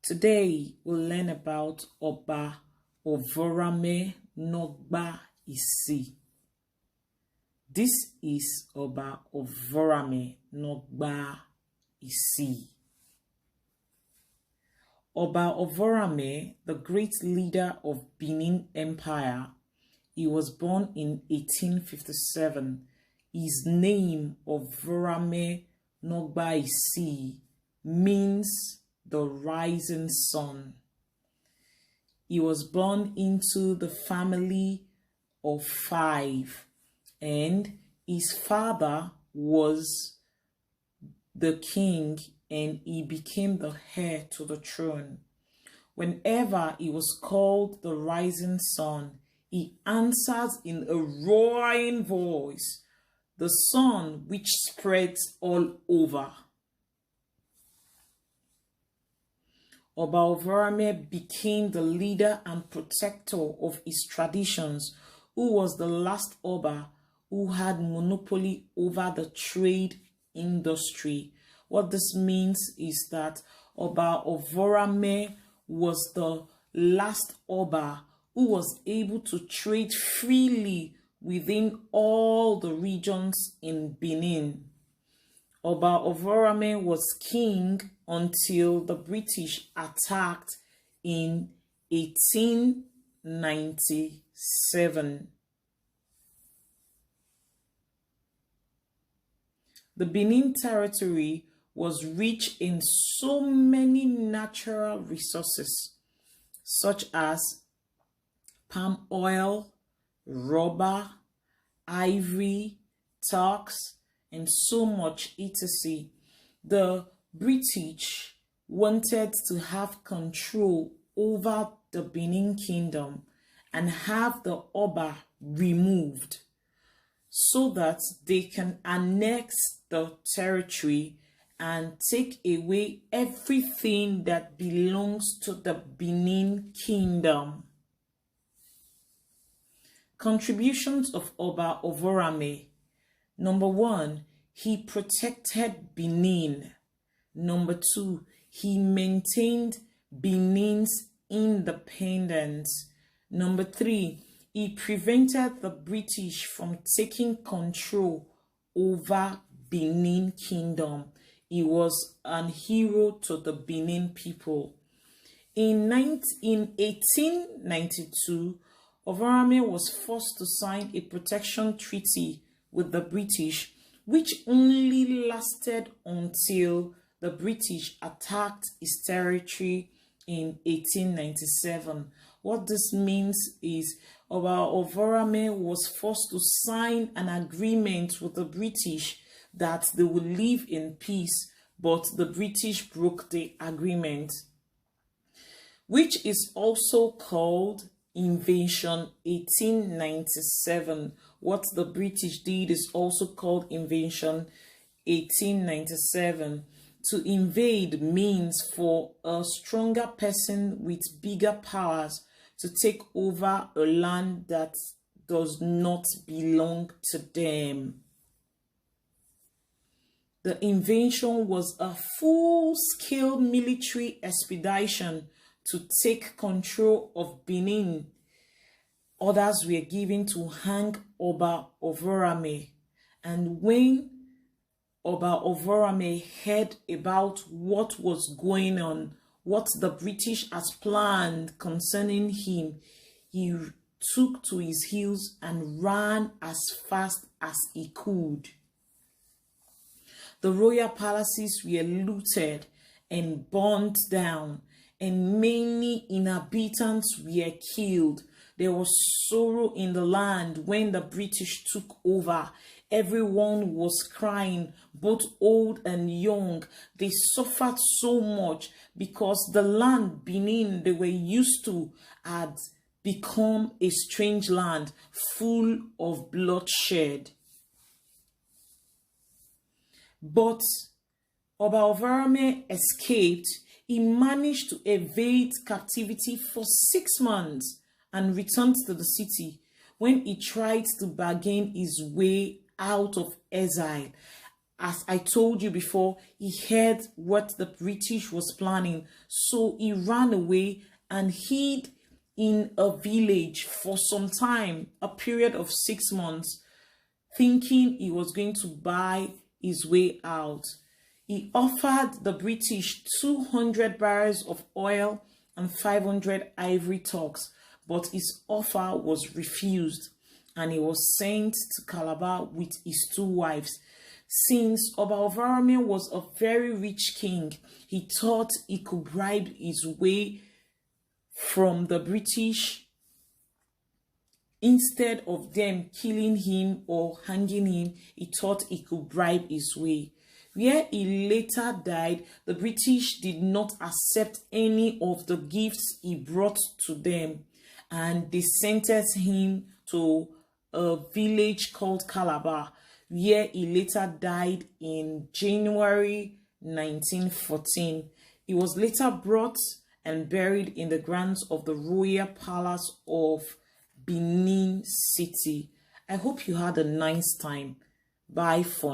Today we'll learn about Oba Oronramwen Nogba Isi. This is Oba Oronramwen Nogba Isi. Oba Oronramwen, the great leader of Benin Empire, he was born in 1857. His name Oronramwen Nogba Isi means the rising sun. He was born into the family of 5, and his father was the king, and he became the heir to the throne. Whenever he was called the rising sun, he answers in a roaring voice, the sun which spreads all over. Oba Oronramwen became the leader and protector of his traditions, who was the last Oba who had monopoly over the trade industry. What this means is that Oba Oronramwen was the last Oba who was able to trade freely within all the regions in Benin. Oba Oronramwen was king until the British attacked in 1897. The Benin territory was rich in so many natural resources, such as palm oil, rubber, ivory, tucks, and so much etc. The British wanted to have control over the Benin Kingdom and have the Oba removed so that they can annex the territory and take away everything that belongs to the Benin Kingdom. Contributions of Oba Oronramwen. Number 1, he protected Benin. Number 2, he maintained Benin's independence. Number 3, he prevented the British from taking control over Benin Kingdom. He was a hero to the Benin people. In 1892, Oronramwen was forced to sign a protection treaty with the British, which only lasted until the British attacked his territory in 1897. What this means is Oba Oronramwen was forced to sign an agreement with the British that they would live in peace, but the British broke the agreement, which is also called Invasion 1897. What the British did is also called Invasion 1897. To invade means for a stronger person with bigger powers to take over a land that does not belong to them. The invasion was a full-scale military expedition to take control of Benin. Orders were given to hang Oba Oronramwen, and when Oba Oronramwen heard about what was going on, what the British had planned concerning him, he took to his heels and ran as fast as he could. The royal palaces were looted and burnt down, and many inhabitants were killed. There was sorrow in the land when the British took over. Everyone was crying, both old and young. They suffered so much because the land Benin they were used to had become a strange land full of bloodshed. But Oba Oronramwen escaped. He managed to evade captivity for 6 months and returned to the city. When he tried to bargain his way out of exile, As I told you before, he heard what the British was planning. So he ran away and hid in a village for some time, a period of 6 months, thinking he was going to buy his way out. He offered the British 200 barrels of oil and 500 ivory togs, but his offer was refused, and he was sent to Calabar with his 2 wives. Since Oba Oronramwen was a very rich king, he thought he could bribe his way from the British instead of them killing him or hanging him. He thought he could bribe his way. Where he later died, the British did not accept any of the gifts he brought to them, and they sentenced him to a village called Calabar, where he later died in January 1914. He was later brought and buried in the grounds of the Royal Palace of Benin City. I hope you had a nice time. Bye for now.